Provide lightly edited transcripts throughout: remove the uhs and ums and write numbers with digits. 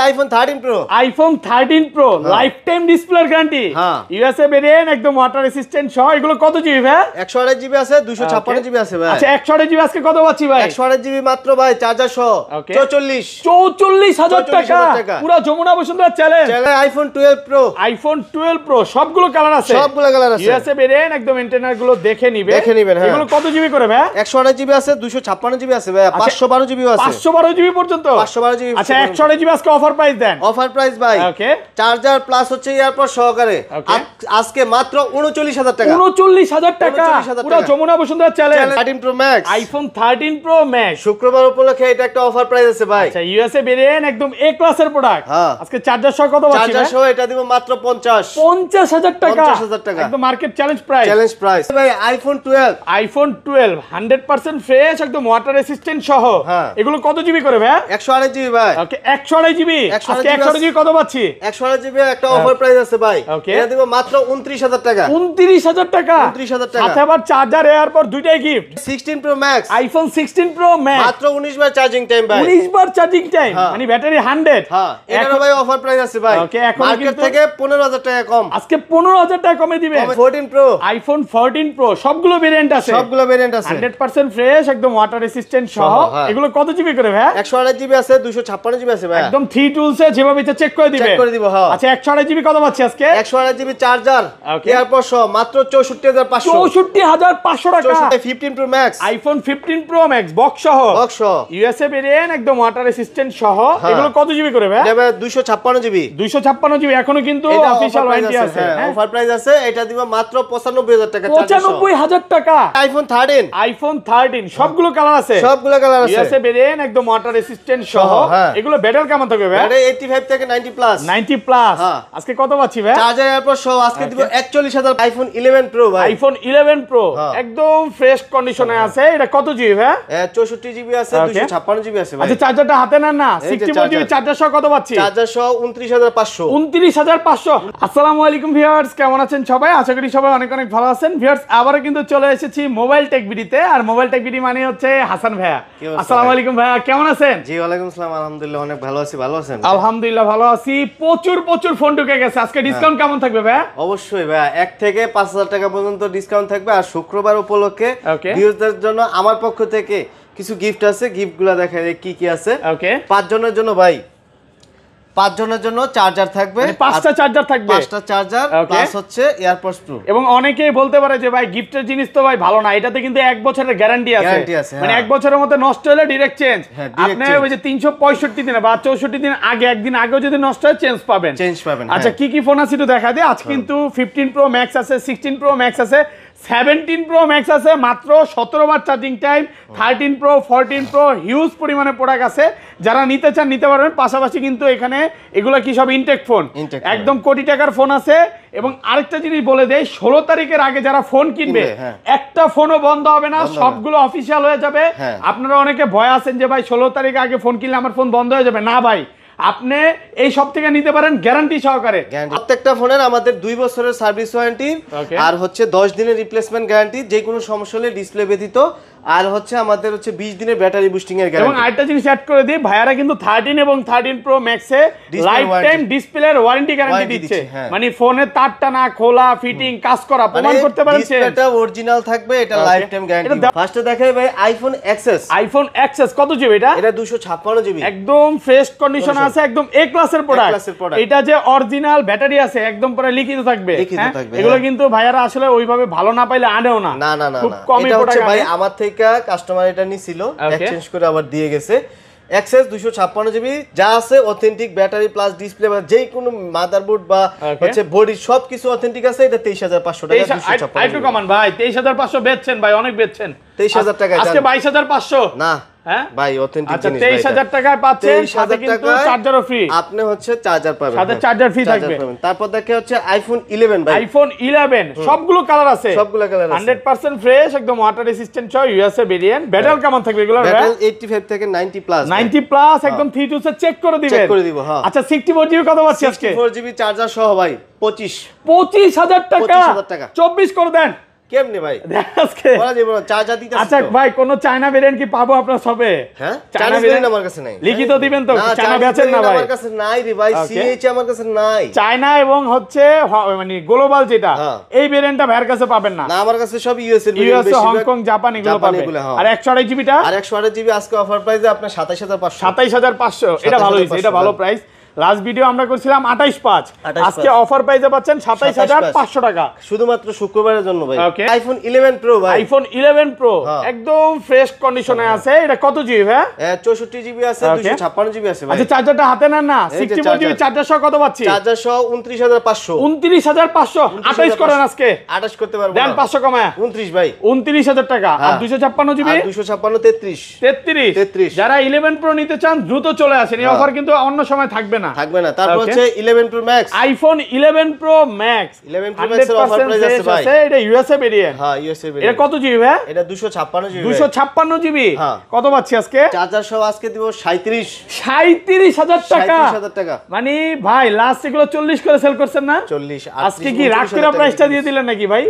IPhone 13 pro. IPhone 13 pro life time display guarantee, USA variant, একদম water resistant সহ। এগুলো কত জিবি ভাই? 128 জিবি আছে, 256 জিবি আছে ভাই। আচ্ছা 128 জিবি আজকে কত পাচ্ছি ভাই? 128 জিবি মাত্র ভাই, চার্জার সহ 44,000 টাকা, পুরো Jamuna Bashundhara challenge. IPhone 12 pro, iPhone 12 pro সবগুলো কালার আছে, সবগুলো কালার আছে। ইউএসএ ভেরিয়েন্ট, একদম ইন্টারনাল গুলো দেখে নেবেন। হ্যাঁ। এগুলো কত জিবি করে ভাই? 128 জিবি আছে, 256 জিবি আছে ভাই, 512 জিবি আছে। 512 জিবি পর্যন্ত, 512 জিবি। আচ্ছা 128 জিবি আজকে অফার প্রাইস দেন। অফার প্রাইস ভাই, ওকে, চার্জার প্লাস হচ্ছে এয়ারপড সহকারে আজকে মাত্র 39,000 টাকা। 39,000 টাকা, পুরো Jamuna Bashundhara challenge. 13 pro max, iPhone 13 pro max শুক্রবার উপলক্ষে এটা একটা অফার প্রাইস আছে ভাই। আচ্ছা ইউএসএ ভেরিয়েন্ট, একদম এ ক্লাসের প্রোডাক্ট। আজকে চার্জার সহ কত পাচ্ছি? চার্জার সহ এটা দিব মাত্র 50,000 টাকা, 50,000 টাকা, একদম market challenge price. Challenge price ভাই। আইফোন 12, আইফোন 12 100% ফ্রেশ, একদম ওয়াটার রেসিস্ট্যান্ট সহ। এগুলো কত জিবি করে ভাই? 128 জিবি ভাই। ওকে 128 জিবি, আজকে 128 জিবি কত পাচ্ছি? 128 জিবি একটা অফার প্রাইস আছে ভাই, এটা দিব মাত্র 29,000 টাকা। 29,000 টাকা, 29,000 টাকা, সাথে আবার চার্জার এয়ারপড দুইটাই gift. 16 pro max, iPhone 16 pro max মাত্র 19 বার চার্জিং টাইম ভাই। 19 বার চার্জিং টাইম, মানে ব্যাটারি 100। হ্যাঁ, এটারও ভাই অফার প্রাইস আছে ভাই, মার্কেট থেকে 15,000 টাকা কম, আজকে 15,000 টাকা কমে দিবেন। 14 প্রো, আইফোন 14 প্রো সবগুলো ভেরিয়েন্ট আছে, সবগুলো ভেরিয়েন্ট আছে, 100% ফ্রেশ, একদম ওয়াটার রেসিস্ট্যান্ট সহ। এগুলো কত জিবি করে ভাই? 128 জিবি আছে, 256 জিবি আছে ভাই, একদম 3 টুলসে যেভাবে ইচ্ছা চেক করে দিবে, চেক করে দিব। হ্যাঁ, আচ্ছা 128 জিবি কত পাচ্ছি আজকে? 128 জিবি চার্জার এয়ারপড সহ মাত্র 64,500। 64,500 টাকা। 15 pro max, iPhone 15 pro max box সহ, ইউএসএ ভেরিয়েন্ট, একদম ওয়াটার রেসিস্ট্যান্ট সহ। এগুলো কত জিবি করে ভাই? এটা 256 জিবি, 256 জিবি, এখনো কিন্তু অফিশিয়াল ওয়ারেন্টি আছে। অফার প্রাইস আছে, এটা দিব মাত্র 95,000 টাকা। 95,000 টাকা। আইফোন 13, আইফোন 13 সবগুলো কালার আছে, সবগুলো কালার আছে, ইউএসএ ভেরিয়েন্ট, একদম ওয়াটার রেসিস্ট্যান্ট সহ। এগুলো ব্যাটারি কেমন থাকবে ভাই? এটা 85 থেকে 90 প্লাস। 90 প্লাস, আজকে কত পাচ্ছি ভাই? চার্জার এয়ারপড সহ আজকে দিব 41,000। আইফোন 11 প্রো ভাই, আইফোন 11 প্রো একদম ফ্রেশ কন্ডিশনে আছে। এটা কত জিবি ভাই? 64 জিবি আছে, 256 জিবি আছে ভাই। আচ্ছা চার্জারটা হাতে নেন না, 64 জিবি চার্জার সহ কত পাচ্ছি? চার্জার সহ 29,500। 29,500। আসসালামু আলাইকুম ভিউয়ার্স, কেমন আছেন সবাই? আশা করি সবাই অনেক অনেক ভালো আছেন। ভিউয়ার্স আবারো কিন্তু চলে এসেছি মোবাইল টেক ভিডিওতে, আর মোবাইল টেক ভিডিও মানে হচ্ছে হাসান ভাইয়া। আসসালামু আলাইকুম ভাইয়া, কেমন আছেন? জি ওয়ালাইকুম আসসালাম, আলহামদুলিল্লাহ অনেক ভালো আছি। ভালো আছেন? আলহামদুলিল্লাহ ভালো আছি। প্রচুর ফোন ঢুকে গেছে। আজকে ডিসকাউন্ট কেমন থাকবে ভাইয়া? অবশ্যই ভাইয়া 1 থেকে 5,000 টাকা পর্যন্ত ডিসকাউন্ট থাকবে। আর শুক্রবার উপলক্ষে ভিউয়ারদের জন্য আমার পক্ষ থেকে কিছু গিফট আছে, গিফটগুলো দেখা যায় কি কি আছে। ওকে 5 জনের জন্য ভাই, 5 জনের জন্য চার্জার থাকবে, 5টা চার্জার থাকবে, 5টা চার্জার প্লাস হচ্ছে এয়ারপডস প্রো। এবং অনেকেই বলতে পারে যে ভাই গিফটের জিনিস তো ভাই ভালো না, এটাতে কিন্তু 1 বছরের গ্যারান্টি আছে, মানে 1 বছরের মধ্যে নষ্ট হলে ডাইরেক্ট চেঞ্জ। আপনি ওই যে 365 দিনে বা 64 দিন আগে, একদিন আগেও যদি নষ্ট হয় চেঞ্জ পাবেন। আচ্ছা কি কি ফোন আছে একটু দেখা দিই। আজ কিন্তু 15 প্রো ম্যাক্স আছে, 16 প্রো ম্যাক্স আছে, 17 প্রো ম্যাক্স আছে, মাত্র 17 বার charging time. 13 pro, 14 pro huge পরিমাণে প্রোডাক্ট আছে, যারা নিতে চান নিতে পারবেন। পাশাপাশি কিন্তু এখানে এগুলো কি সব ইনটেক ফোন, একদম কোটি টাকার ফোন আছে। এবং আরেকটা জিনিস বলে দেই, 16 তারিখের আগে যারা ফোন কিনবে একটা ফোনও বন্ধ হবে না, সবগুলো অফিসিয়াল হয়ে যাবে। আপনারা অনেকে ভয় আছেন যে ভাই 16 তারিখ আগে ফোন কিনলে আমার ফোন বন্ধ হয়ে যাবে। না ভাই, আপনি এই সব থেকে নিতে পারেন গ্যারান্টি সহকারে। প্রত্যেকটা ফোনের আমাদের 2 বছরের সার্ভিস ওয়ারেন্টি, আর হচ্ছে 10 দিনের রিপ্লেসমেন্ট গ্যারান্টি যে কোনো সমস্যা হলে ডিসপ্লে ব্যতীত, আর হচ্ছে আমাদের হচ্ছে 20 দিনের ব্যাটারি বুস্টিং এর গ্যারান্টি। এবং আরেকটা জিনিস অ্যাড করে দিই, ভাইয়ারা কিন্তু 13 এবং 13 প্রো ম্যাক্সে লাইফ টাইম ডিসপ্লের ওয়ারেন্টি গ্যারান্টি দিচ্ছে, মানে ফোনের তারটা না খোলা, ফিটিং, কাজ করা প্রমাণ করতে পারেন। ডিসপ্লেটা অরিজিনাল থাকবে, এটা লাইফ টাইম গ্যারান্টি। ফার্স্টে দেখাই ভাই আইফোন এক্সএস। আইফোন এক্সএস কত জিবি এটা? এটা 256 জিবি, একদম ফ্রেশ কন্ডিশন আছে, একদম এ ক্লাসের প্রোডাক্ট। এটা যে অরিজিনাল ব্যাটারি আছে একদম পুরো লিখিত থাকবে। এগুলো কিন্তু ভাইয়ারা আসলে ওইভাবে ভালো না পাইলে আনেও না। না খুব কম প্রোডাক্ট ভাই, আমার থেকে কাস্টমার এটা নিছিল, এক্সচেঞ্জ করে আবার দিয়ে গেছে। এক্সএস 256 জিবি যা আছে অথেন্টিক ব্যাটারি প্লাস ডিসপ্লে বা যে কোনো মাদারবোর্ড বা হচ্ছে বডি সবকিছু অথেন্টিক আছে। এটা 23,500 টাকা। 256 আইটু কমান ভাই, 23,500 বেচছেন ভাই, অনেক বেচছেন। 23,000 টাকা আজকে 22,500 না হ্যাঁ ভাই, অথেন্টিক আচ্ছা জিনিস। 23,000 টাকায় পাচ্ছেন, সাথে কিন্তু চার্জারও ফ্রি। আপনি হচ্ছে চার্জার পাবেন, সাথে চার্জার ফ্রি থাকবে। তারপর দেখে হচ্ছে আইফোন 11 ভাই, আইফোন 11 সবগুলো কালার আছে, সবগুলো কালার আছে, 100% ফ্রেশ, একদম ওয়াটার রেসিস্ট্যান্ট সহ ইউএসএ ভেরিয়েন্ট। ব্যাটারি কেমন থাকবে এগুলো? ব্যাটারি 85 থেকে 90 প্লাস। 90 প্লাস একদম 3 টু সে চেক করে দিবেন, চেক করে দিব। হ্যাঁ আচ্ছা 64 জিবি কত পাচ্ছি আজকে? 64 জিবি চার্জার সহ ভাই 25,000 টাকা। 25,000 টাকা 24 করে দেন। কেমনে ভাই আজকে বলা যাবে না, চার্জার দিতে আচ্ছা ভাই কোন চায়না ভেরিয়েন্ট কি পাবো আপনার সবে? হ্যাঁ চায়না ভেরিয়েন্ট আমার কাছে নাই। লিখিত দিবেন তো, চায়না বেচেন না ভাই? আমার কাছে নাই রে ভাই, সিএইচ আমার কাছে নাই। চায়না এবং হচ্ছে মানে গ্লোবাল যেটা, এই ভেরিয়েন্টটা ভাইয়ের কাছে পাবেন না। না আমার কাছে সব ইউএস এর ভেরিয়েন্ট, ইউএস, হংকং, জাপান এগুলো পাবেন। আর 128 জিবি টা, আর 128 জিবি আজকে অফার প্রাইসে আপনার 27500। 27500, এটা ভালো হইছে, এটা ভালো প্রাইস। লাস্ট ভিডিও আমরা করছিলাম 285, আজকে অফার প্রাইসে পাচ্ছেন 27500 টাকা শুধুমাত্র শুক্রবারের জন্য ভাই। আইফোন 11 প্রো ভাই, আইফোন 11 প্রো একদম ফ্রেশ কন্ডিশনে আছে। এটা কত জিবি ভাই? 64 জিবি আছে, 256 জিবি আছে ভাই। আচ্ছা চার্জারটা হাতে নেন না, 64 জিবি চার্জার সহ কত পাচ্ছি? চার্জার সহ 29500। 29500 28 করেন আজকে। 28 করতে পারবো দেন 500 কমায় 29 ভাই, 29000 টাকা। আর 256 জিবি, 256 33। যারা 11 প্রো নিতে চান দ্রুত চলে আসেন, এই অফার কিন্তু অন্য সময় থাকবে না। তারপর হচ্ছে 11 pro max, iPhone 11 pro max. 11 pro max এর অফার প্রাইস আছে ভাই। এটা ইউএসএ ভেরিয়েন্ট। হ্যাঁ ইউএসএ ভেরিয়েন্ট। এটা কত জিবি ভাই? এটা 256 জিবি। 256 জিবি কত পাচ্ছি আজকে? চার্জার সহ আজকে দিব 37000 টাকা। 37000 টাকা মানে ভাই লাস্ট এগুলো 40 করে সেল করছেন না? 40 আজকে কি রাগ করে প্রাইসটা দিয়ে দিলেন নাকি ভাই?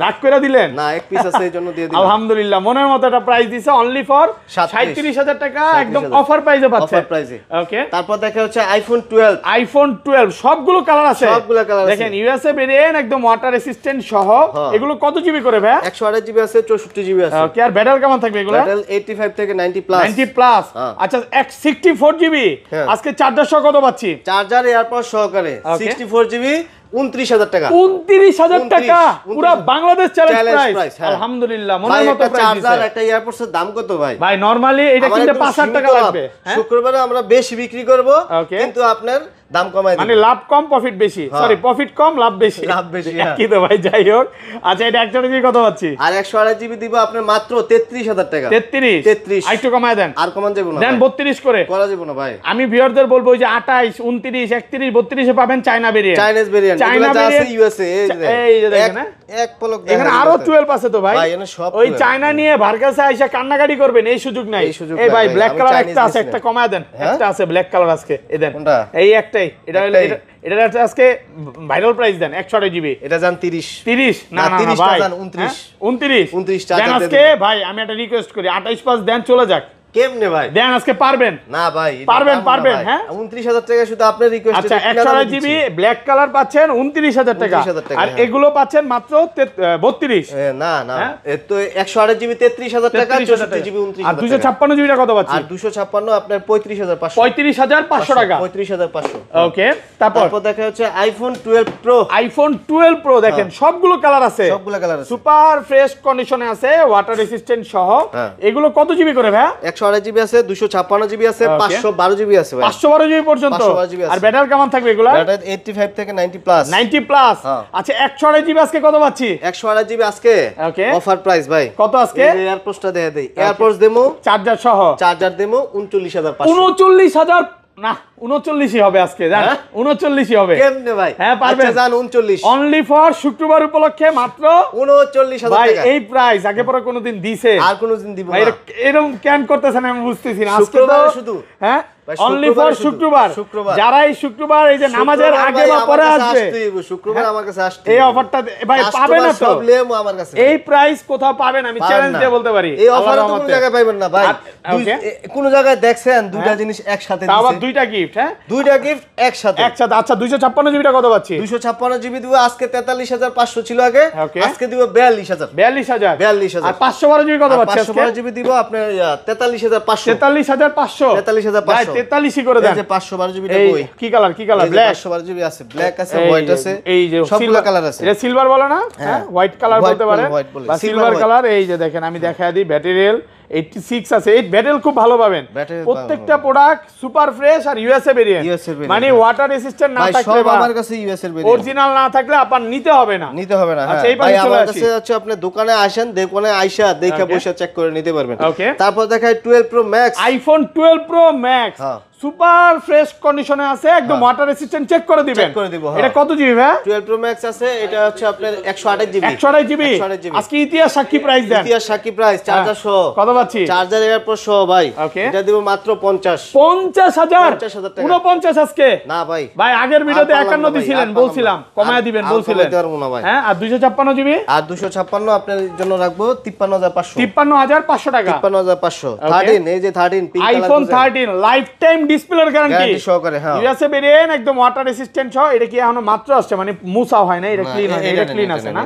রাগ করে দিলেন না, এক পিস আছে এজন্য দিয়ে দিলাম। আলহামদুলিল্লাহ, মনের মতো একটা প্রাইস দিছে অনলি ফর 37000 টাকা, একদম অফার প্রাইসে পাচ্ছেন। অফার প্রাইসে। ওকে, তারপর দেখা হচ্ছে আইফোন 12। আইফোন 12 সবগুলো কালার আছে, সবগুলো কালার আছে। দেখেন ইউএসএ ভেরিয়েন্ট একদম ওয়াটার রেসিস্ট্যান্ট সহ। এগুলো কত জিবি করে ভাই? 128 জিবি আছে, 64 জিবি আছে। ওকে, আর ব্যাটারি কেমন থাকবে এগুলো? ব্যাটারি 85 থেকে 90 প্লাস। 90 প্লাস। আচ্ছা 64 জিবি আজকে চার্জার সহ কত পাচ্ছি? চার্জার এয়ারপড সহকারে 64 জিবি 29000 টাকা। 29000 টাকা পুরো বাংলাদেশ চ্যালেঞ্জ প্রাইস। আলহামদুলিল্লাহ, মনের মতো প্রাইস। চার্জার একটা এয়ারপডস এর দাম কত ভাই? ভাই নরমালি এটা কিনতে 5000 টাকা লাগবে। শুক্রবারে আমরা বেশি বিক্রি করব, কিন্তু আপনার দাম কমাই দিই, মানে লাভ কম প্রফিট বেশি। সরি, প্রফিট কম লাভ বেশি। লাভ বেশি কি তো ভাই, যাই হোক। আচ্ছা এটা 128 জিবি কত পাচ্ছি? আর 128 জিবি দিব আপনার মাত্র 33000 টাকা। 33 আরেকটু কমায় দেন। আর কমান যাবে না, দেন 32 করে। করা যাবে না ভাই। আমি ভিউয়ারদের বলবো যে 28 29 31 32 এ পাবেন চায়না ভেরিয়েন্ট। চাইনিজ ভেরিয়েন্ট এগুলো যা আছে ইউএসএ, এই যে দেখেন এক পলক দেখেন, এখানে আরো 12 আছে তো ভাই। সব ওই চায়না নিয়ে ভার্গাসে আইসা কান্নাকাটি করবেন, এই সুযোগ নাই। এই ভাই ব্ল্যাক কালার একটা আছে, একটা কমায় দেন। একটা আছে ব্ল্যাক কালার আজকে, এই দেন এই একটাই। এটা আজকে ভাইরাল প্রাইস দেন 128 জিবি। এটা জান 30 না না 30 ভাই, জান 29 দেন আজকে ভাই। আমি একটা রিকোয়েস্ট করি, 28 পাস দেন, চলে যাক। কেমনে ভাই দেন আজকে পারবেন না ভাই? পারবেন হ্যাঁ। 29000 টাকা শুধু আপনার রিকোয়েস্ট। আচ্ছা 128 জিবি ব্ল্যাক কালার পাচ্ছেন 29000 টাকা, আর এগুলো পাচ্ছেন মাত্র 32। না তো 128 জিবি 33000 টাকা, 64 জিবি 29000 আর 256 জিবিটা কত পাচ্ছেন? আর 256 আপনার 35500। 35500 টাকা, 35500। ওকে। তারপর দেখা হচ্ছে আইফোন 12 প্রো। আইফোন 12 প্রো দেখেন সবগুলো কালার আছে, সুপার ফ্রেশ কন্ডিশনে আছে, ওয়াটার রেসিস্ট্যান্ট সহ। এগুলো কত জিবি করে ভাই? 128 জিবি আছে, 256 জিবি আছে, 512 জিবি আছে ভাই। 512 জিবি পর্যন্ত। আর ব্যাটারি কেমন থাকবে এগুলা? ব্যাটারি 85 থেকে 90 প্লাস। 90 প্লাস। আচ্ছা 128 জিবি আজকে কত পাচ্ছি? 128 জিবি আজকে অফার প্রাইস ভাই। কত আজকে? এয়ারপোর্টসটা দেয়া দেই, এয়ারপোর্টস দেমো চার্জার সহ। চার্জার দেমো 39500। 39000 না 39ই হবে আজকে, জান 39ই হবে। কেমনে ভাই? হ্যাঁ পারবেন। আচ্ছা জান 39 অনলি ফর শুক্রবার উপলক্ষে মাত্র 39000 টাকা। ভাই এই প্রাইস আগে পরে কোনোদিন দিছে? আর কোনোদিন দিব না। এরকম কেন করতেছেন আমি বুঝতেছি না। আজকে শুক্রবার শুধু, হ্যাঁ অনলি ফর শুক্রবার। যারা এই শুক্রবার এই যে নামাজের আগে বা পরে আসবে, শুক্রবার আমার কাছে আসতে এই অফারটা ভাই পাবেন না তো? সব লেমো আমার কাছে। এই প্রাইস কোথাও পাবেন, আমি চ্যালেঞ্জ দিয়ে বলতে পারি। এই অফার তো কোন জায়গায় পাবেন না ভাই। কোন জায়গায় দেখছেন দুইটা জিনিস একসাথে দিছে? আবার দুইটা গিফট, হ্যাঁ দুইটা গিফট একসাথে। আচ্ছা 256 জিবিটা কত পাচ্ছি? 256 জিবি দিব আজকে 43500 ছিল আগে, আজকে দিব 42000। 42000। আর 512 জিবি কত পাচ্ছি আজকে? 512 জিবি দিব আপনার 43500। 43500। 43500 43 করে দেন। এই যে 512 জিবি টা কই? কি কালার ব্ল্যাক? 512 জিবি আছে, ব্ল্যাক আছে, হোয়াইট আছে, এই যে সবগুলো কালার আছে। এটা সিলভার বলে না? হ্যাঁ হোয়াইট কালার বলতে পারেন বা সিলভার কালার। এই যে দেখেন আমি দেখায় দিই, ব্যাটারিয়াল 86 আছে। এই ব্যাটারি খুব ভালো পাবেন, প্রত্যেকটা প্রোডাক্ট সুপার ফ্রেশ আর ইউএসএ ভেরিয়েন্ট। মানে ওয়াটার রেসিস্ট্যান্ট না থাকলে সব আমার কাছে ইউএসএ ভেরিয়েন্ট, অরিজিনাল না থাকলে আপনার নিতে হবে না। আচ্ছা ভাই আমার কাছে হচ্ছে আপনি দোকানে আসেন, দোকানে আইসা দেখে বসে চেক করে নিতে পারবেন। তারপর দেখাই 12 pro max. IPhone 12 pro max super fresh কন্ডিশনে আছে, একদম ওয়াটার রেসিস্ট্যান্ট। চেক করে দিবেন, এটা কত জিবি ভাই? 12 প্রো ম্যাক্স আছে, এটা হচ্ছে আপনার 128 জিবি। 128 জিবি। আজকে ইতিহাস সাক্ষী প্রাইস দেন। ইতিহাস সাক্ষী প্রাইস, চার্জার সহ কত পাচ্ছি? চার্জার এয়ারপড সহ ভাই, এটা দিব মাত্র 50,000 টাকা। 49 আজকে না ভাই, ভাই আগের ভিডিওতে 51 দিছিলেন, বলছিলাম কমায় দিবেন বলছিলেন। হ্যাঁ, আর 256 জিবি, আর 256 আপনার জন্য রাখবো 53500। 53500 টাকা। 53500 13, এই যে 13 pink colour, iPhone 13 life time ডিসপ্লের গ্যারান্টি সহকারে। হ্যাঁ, ইউএসএ ভেরিয়েন্ট, একদম ওয়াটার রেসিস্ট্যান্ট সহ। এটা কি এখনো মাত্র আসছে, মানে মুছা হয় না, এটা ক্লিন হয়, এটা ক্লিন আছে না?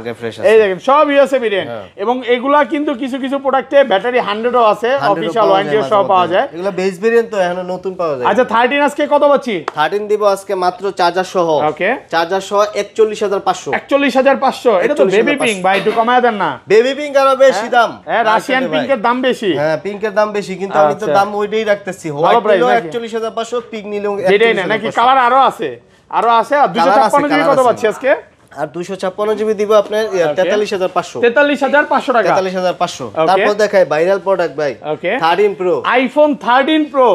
এই দেখেন সব ইউএসএ ভেরিয়েন্ট। এবং এগুলা কিন্তু কিছু কিছু প্রোডাক্টে ব্যাটারি 100ও আছে, অফিশিয়াল ওয়ারেন্টিও সহ পাওয়া যায়। এগুলা বেস ভেরিয়েন্ট তো এখনো নতুন পাওয়া যায়। আচ্ছা 13 আজকে কত পাচ্ছি? 13 দিব আজকে মাত্র চার্জার সহ। ওকে, চার্জার সহ 41500। 41500, এটা তো বেবি পিঙ্ক ভাই, একটু কমায় দেন না। বেবি পিঙ্ক আরো বেশি দাম। হ্যাঁ, রাশিয়ান পিঙ্কের দাম বেশি। হ্যাঁ, পিঙ্কের দাম বেশি, কিন্তু আমি তো দাম ওইটাই রাখতেছি। হোয়াইট নিলো 41500, পিঙ্ক নিলো যেটাই না নাকি, কালার আরো আছে, আরো আছে। আর 256 জিবি কত পাচ্ছি আজকে? আর 256 জিবি দিব আপনার 43500। 43500 টাকা। 43500। তারপর দেখাই ভাইরাল প্রোডাক্ট ভাই, 13 pro, iPhone 13 pro,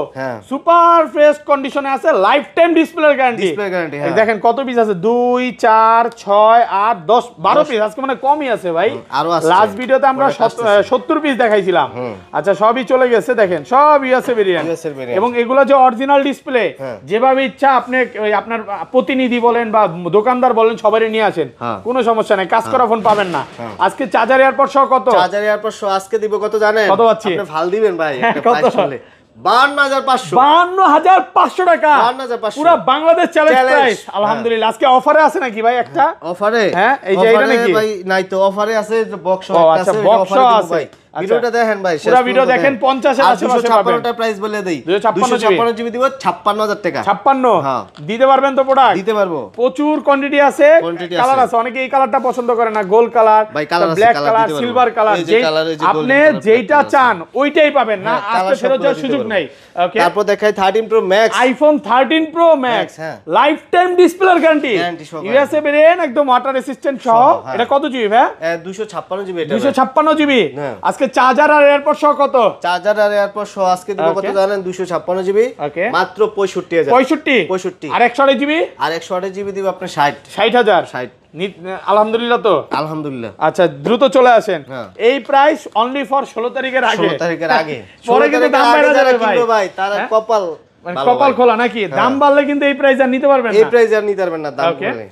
super fresh কন্ডিশনে আছে, লাইফ টাইম ডিসপ্লের গ্যারান্টি। Display guarantee. দেখেন কত পিস আছে, 2 4 6 8 10 12 পিস, আজকে মানে কমই আছে ভাই। আরো আছে, লাস্ট ভিডিওতে আমরা 70 পিস দেখাইছিলাম। আচ্ছা, সবই চলে গেছে, দেখেন সব ইউএসএ ভেরিয়েন্ট। এবং এগুলা যে অরিজিনাল ডিসপ্লে, যেভাবে ইচ্ছা আপনি আপনার প্রতিনিধি বলেন বা দোকানদার বলেন, সবারই নিয়ে আসেন, কোনো সমস্যা নাই, কাজ করা ফোন পাবেন না। আজকে চার্জার এয়ারপড সহ কত? চার্জার এয়ারপড সহ আজকে দিব কত জানেন? কত পাচ্ছি? আপনি ভাল দিবেন ভাই, একটা কত? প্রাইস বলে 52500। 52500 টাকা, 52500 পুরো বাংলাদেশ চ্যালেঞ্জ প্রাইস। আলহামদুলিল্লাহ। আজকে অফারে আছে নাকি ভাই একটা? অফারে? হ্যাঁ, এই যে এটা নাকি ভাই? নাই তো, অফারে আছে, বক্স আছে, বক্স আছে। ভিডিওটা দেখেন ভাই, পুরো ভিডিও দেখেন, 50 এর আশেপাশে পাবেন। 256 টা প্রাইস বলে দেই, 256 জিবি দিব 56000 টাকা। 56 হ্যাঁ, দিতে পারবেন তো প্রোডাক্ট? দিতে পারবো, প্রচুর কোয়ান্টিটি আছে, কালার আছে। অনেকে এই কালারটা পছন্দ করে না, gold colour, black colour, silver colour, আপনি যেইটা চান ওইটাই পাবেন না, আজকে ফেরত যাওয়ার সুযোগ নাই। ওকে, তারপর দেখাই 13 pro max, iPhone 13 pro max, life time ডিসপ্লের গ্যারান্টি, ইউএসএ ভেরিয়েন্ট, একদম ওয়াটার রেসিস্ট্যান্ট সহ। এটা কত জিবি ভাই? 256 জিবি। এটা 256 জিবি। আজকে চার্জার আর এয়ারপড সহ কত? চার্জার আর এয়ারপড সহ আজকে দিব কত জানেন? 256 জিবি মাত্র 65000। 65। আর 128 জিবি? আর 128 জিবি দিব আপনি 60000। আলহামদুলিল্লাহ তো, আলহামদুলিল্লাহ। আচ্ছা, দ্রুত চলে আসেন। এই প্রাইস অনলি ফর 16 তারিখের আগে। 16 তারিখের আগে। পরে কিন্তু দাম বেড়ে যাবে ভাই, তারা কপাল কপাল খোলা নাকি? দাম বাড়লে কিন্তু এই প্রাইস আর নিতে পারবেন না, এই প্রাইস আর নিতে পারবেন না দাম বাড়লে।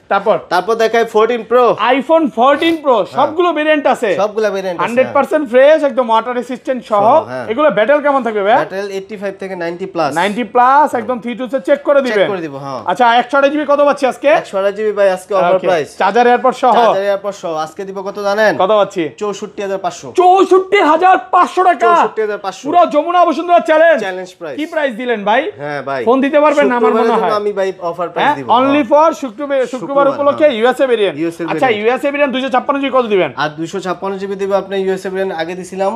তারপর দেখাই 14 প্রো, আইফোন 14 প্রো, সবগুলো ভেরিয়েন্ট আছে, সবগুলো ভেরিয়েন্ট আছে, 100% ফ্রেশ, একদম ওয়াটার রেসিস্ট্যান্ট সহ। এগুলো ব্যাটারি কেমন থাকবে ভাই? ব্যাটারি 85 থেকে 90 প্লাস। 90 প্লাস, একদম 3 2 চেক করে দিবেন। চেক করে দিব। হ্যাঁ, আচ্ছা, 128 জিবি কত পাচ্ছি আজকে? 128 জিবি ভাই আজকে অফার প্রাইস, চার্জার এয়ারপড সহ। চার্জার এয়ারপড সহ আজকে দিব কত জানেন? কত পাচ্ছি? 64500। 64500 টাকা, 64500, পুরো যমুনা বসুন্ধরা চ্যালেঞ্জ প্রাইস। কি প্রাইস দিলেন ভাই? হ্যাঁ ভাই, ফোন দিতে পারবেন না আমার মনে হয়। আমি ভাই অফার প্রাইস দিব অনলি ফর শুক্রবার উপলক্ষে ইউএসএ ভেরিয়েন্ট। আচ্ছা, ইউএসএ ভেরিয়েন্ট 256 জিবি কত দিবেন? আর 256 জিবি দিব আপনি ইউএসএ ভেরিয়েন্ট, আগে দিছিলাম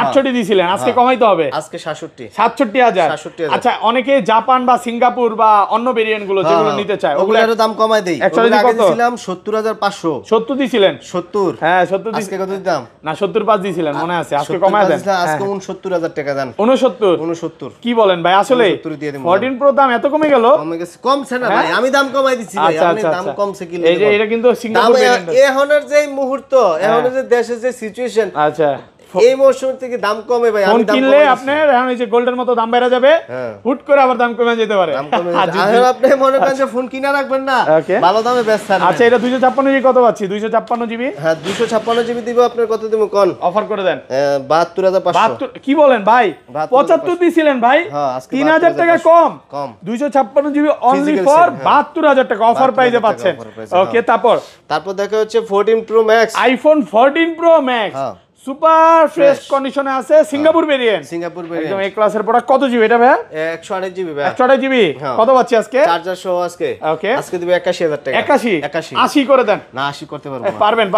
68 দিছিলেন, আজকে কমাইতে হবে, আজকে 67। 67000। আচ্ছা, অনেকে জাপান বা সিঙ্গাপুর বা অন্য ভেরিয়েন্ট গুলো যেগুলো নিতে চায়, ওগুলোর দাম কমাই দেই। ওগুলো আগে দিছিলাম 70500। 70 দিছিলেন? 70। হ্যাঁ, 70 আজকে কত দিতাম? না, 75 দিছিলেন মনে আছে, আজকে কমায় দেন। আজকে 69000 টাকা দেন। 69 কি বলেন ভাই? আসলে 14 প্রো দাম এত কমে গেল? কমছে না ভাই, আমি দাম কমাই দিছি ভাই, আপনি দাম কমছে কি? এই যে এটা কিন্তু সিঙ্গাপুর ভেরিয়েন্ট। এখনের যে মুহূর্ত, এখনের যে দেশের যে সিচুয়েশন, আচ্ছা, এই মৌসুম থেকে দাম কমে ভাই। ফোন কিনলে আপনার এখন এই যে গোল্ডের মতো দাম বেড়ে যাবে, হুট করে আবার দাম কমে যেতে পারে। আর আপনি মনে করেন যে ফোন কিনা রাখবেন না, ভালো দামে বেচছেন। আচ্ছা, এটা 256 জিবি কত পাচ্ছি? 256 জিবি। হ্যাঁ, 256 জিবি দিব আপনার, কত দিব কোন? অফার করে দেন। 72500। কি বলেন ভাই? 75 দিছিলেন ভাই, 3000 টাকা কম। 256 জিবি অনলি ফর 72000 টাকা অফার প্রাইসে পাচ্ছেন। ওকে, তারপর দেখা হচ্ছে 14 pro max, iPhone 14 pro max, super fresh কন্ডিশনে আছে, সিঙ্গাপুর ভেরিয়েন্ট, একদম এ ক্লাসের প্রোডাক্ট। কত জিবি এটা ভাই? 128 জিবি ভাই। 128 জিবি কত পাচ্ছি আজকে? চার্জার সহ আজকে। ওকে, আজকে দিব 81000 টাকা। 80 করে দেন। না, 80 করতে পারবো না। পারবেন।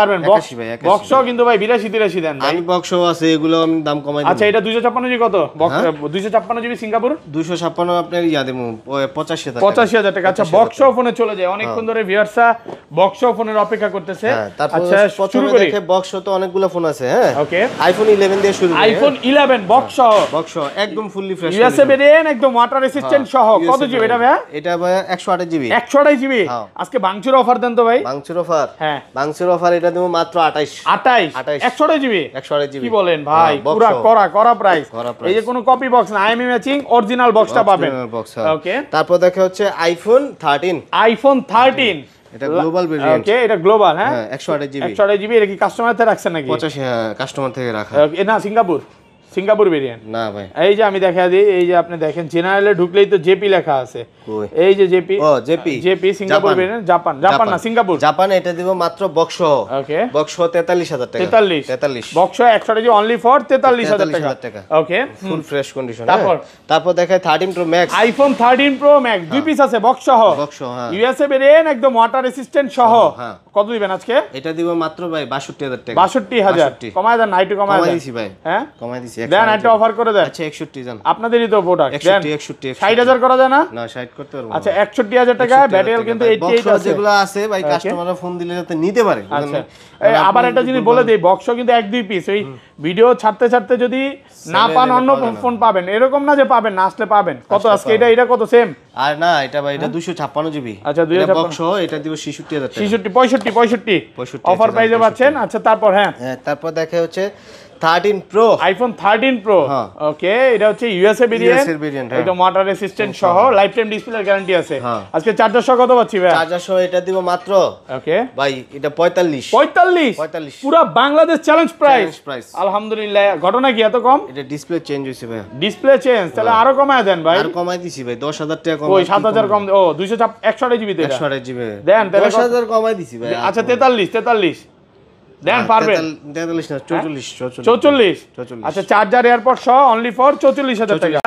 বক্স কিন্তু ভাই 82 দেন ভাই। আমি বক্স আছে, এগুলো আমি দাম কমাই দিই। আচ্ছা, এটা 256 জিবি কত? 256 জিবি সিঙ্গাপুর 256 আপনার ইয়া দেব 85000 টাকা। 85000 টাকা। আচ্ছা, বক্স ফোনে চলে যায়, অনেকক্ষণ ধরে ভিউয়ার্সরা বক্স ফোনের অপেক্ষা করতেছে। আচ্ছা, শুরু করি। দেখে বক্স তো অনেকগুলো ফোন আছে। হ্যাঁ, ওকে আইফোন 11 দিয়ে শুরু আইফোন 11 বক্স সহ একদম ফুললি ফ্রেশ ইউএসএ ভেরিয়েন্ট একদম ওয়াটার রেসিস্ট্যান্ট সহ কত জিবি এটা ভাই এটা ভাই 128 জিবি 128 জিবি আজকে ভাঙচুর অফার দেন তো ভাই ভাঙচুর অফার হ্যাঁ ভাঙচুর অফার এটা দেব মাত্র 28 128 জিবি 128 জিবি কি বলেন ভাই পুরো করা প্রাইস এই যে কোনো কপি বক্স না আইএমই ম্যাচিং অরিজিনাল বক্সটা পাবেন ওকে তারপর দেখা হচ্ছে আইফোন 13 এটা গ্লোবাল ভেরিয়েন্ট ওকে এটা গ্লোবাল হ্যাঁ 128 জিবি 128 জিবি এটা কি কাস্টমার থেকে রাখছেন নাকি 85 হ্যাঁ কাস্টমার থেকে রাখা না সিঙ্গাপুর ভেরিয়েন্ট না ভাই এই যে আমি দেখা দিই এই যে আপনি দেখেন জেনারেলে ঢুকলেই তো জেপি লেখা আছে এই যে জেপি সিঙ্গাপুর ভেরিয়েন্ট জাপান না সিঙ্গাপুর জাপান এটা দিব মাত্র বক্স ওকে বক্স 43000 টাকা 43 বক্স 128 জি অনলি ফর 43000 টাকা ওকে ফুল ফ্রেশ কন্ডিশন তারপর দেখায় 13 pro max iPhone 13 pro max দুই পিস আছে বক্স সহ হ্যাঁ ইউএসএ ভেরিয়েন্ট একদম ওয়াটার রেসিস্ট্যান্ট সহ কত দিবেন আজকে এটা দিব মাত্র ভাই 62000 টাকা 62000 কমায় দেন নাইটু কমায় দিছি ভাই হ্যাঁ কমায় দিছি দেন একটা অফার করে দেন আচ্ছা 61 জান আপনাদেরই তো প্রোডাক্ট 61 60000 করা যায় না 60 করতে পারবো আচ্ছা 61000 টাকা ব্যাটারি কিন্তু 88 আছে যেগুলো আছে ভাই কাস্টমাররা ফোন দিলে যাতে নিতে পারে আচ্ছা আবার একটা জিনিস বলে দেই বক্সও কিন্তু এক দুই পিস ওই ভিডিও ছাড়তে যদি না পান অন্য ফোন পাবেন এরকম না যে পাবেন না আসলে পাবেন কত আজকে এটা কত সেম আর না এটা ভাই এটা 256 জিবি আচ্ছা 256 বক্স এটা দিব 66000 টাকা 65 অফার প্রাইসে পাচ্ছেন আচ্ছা তারপর হ্যাঁ তারপর দেখা হচ্ছে 13 প্রো আইফোন 13 প্রো ওকে এটা হচ্ছে ইউএসএ ভেরিয়েন্ট একদম ওয়াটার রেসিস্ট্যান্ট সহ লাইফ টাইম ডিসপ্লে গ্যারান্টি আছে আজকে চার্জার সহ কত পাচ্ছি ভাই চার্জার সহ এটা দিব মাত্র ওকে ভাই এটা 45 পুরো বাংলাদেশ চ্যালেঞ্জ প্রাইস আলহামদুলিল্লাহ ঘটনা কি এত কম এটা ডিসপ্লে চেঞ্জ হইছে ভাই ডিসপ্লে চেঞ্জ তাহলে আরো কমায় দেন ভাই আর কমাই দিছি ভাই 10000 টাকা কম ওই 7000 কম 128 জিবি 128 জিবি দেন 10000 কমাই দিছি ভাই আচ্ছা 43 দেন পারবেন 43 না 44 আচ্ছা চার্জার এয়ারপড সহ অনলি ফর 44000 টাকা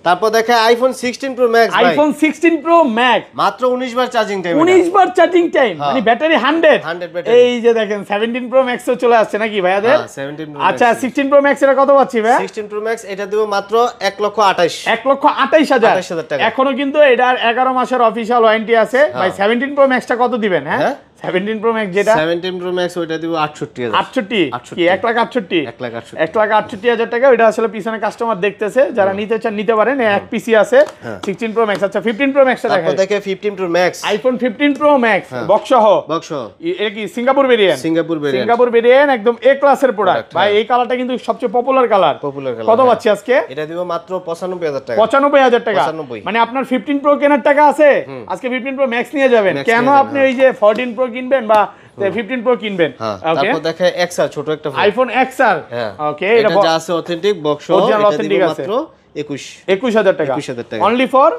তারপর দেখে আইফোন 16 প্রো ম্যাক্স ভাই আইফোন 16 প্রো ম্যাক্স মাত্র 19 বার চার্জিং টাইম 19 বার চার্জিং টাইম মানে ব্যাটারি 100 ব্যাটারি এই যে দেখেন 17 প্রো ম্যাক্স ও চলে আসছে নাকি ভাইয়াদের 17 প্রো আচ্ছা 16 প্রো ম্যাক্স এর কত পাচ্ছি ভাই 16 প্রো ম্যাক্স এটা দেব মাত্র 1,28,000 টাকা এখনো কিন্তু এটার 11 মাসের অফিশিয়াল ওয়ারেন্টি আছে ভাই 17 প্রো ম্যাক্সটা কত দিবেন হ্যাঁ 17 প্রো ম্যাক্স যেটা 17 প্রো ম্যাক্স ওটা দিব 68000 68 কি 1,68,000 টাকা ওটা আসলে পিছনে কাস্টমার দেখতেছে যারা নিতে চান নিতে পারেন এক পিসি আছে 16 প্রো ম্যাক্স আচ্ছা 15 প্রো ম্যাক্সটা তারপর দেখে 15 pro max iPhone 15 pro max box সহ এটা কি সিঙ্গাপুর ভেরিয়েন্ট একদম এ ক্লাসের প্রোডাক্ট ভাই এই কালারটা কিন্তু সবচেয়ে পপুলার কালার কত পাচ্ছি আজকে এটা দিব মাত্র 95000 টাকা 95000 টাকা মানে আপনার 15 প্রো কেনার টাকা আছে আজকে 15 প্রো ম্যাক্স নিয়ে যাবেন কেন আপনি ওই যে 14 প্রো কিনবেন বা 15 প্রো কিনবেন ওকে তারপর দেখে XR ছোট একটা ফোন আইফোন XR ওকে এটা যা আছে অথেন্টিক বক্স এটা দিব মাত্র 21000 টাকা অনলি ফর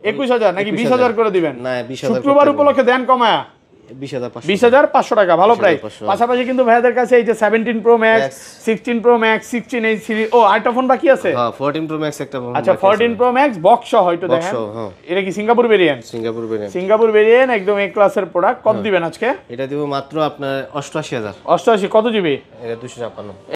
21000 নাকি 20000 করে দিবেন না 20000 শুক্রবার উপলক্ষে দেন কমায়া 20500 টাকা ভালো প্রাইস পাশাপাশি কিন্তু ভাইয়াদের কাছে এই যে 17 প্রো ম্যাক্স 16 প্রো ম্যাক্স 16 এই সিরিজ ও আরেকটা ফোন বাকি আছে হ্যাঁ 14 প্রো ম্যাক্স একটা ফোন আচ্ছা 14 প্রো ম্যাক্স বক্স সহ হয়তো দেখেন এটা কি সিঙ্গাপুর ভেরিয়েন্ট একদম এ ক্লাসের প্রোডাক্ট কত দিবেন আজকে এটা দিব মাত্র আপনার 88000 88 কত জিবি এটা 256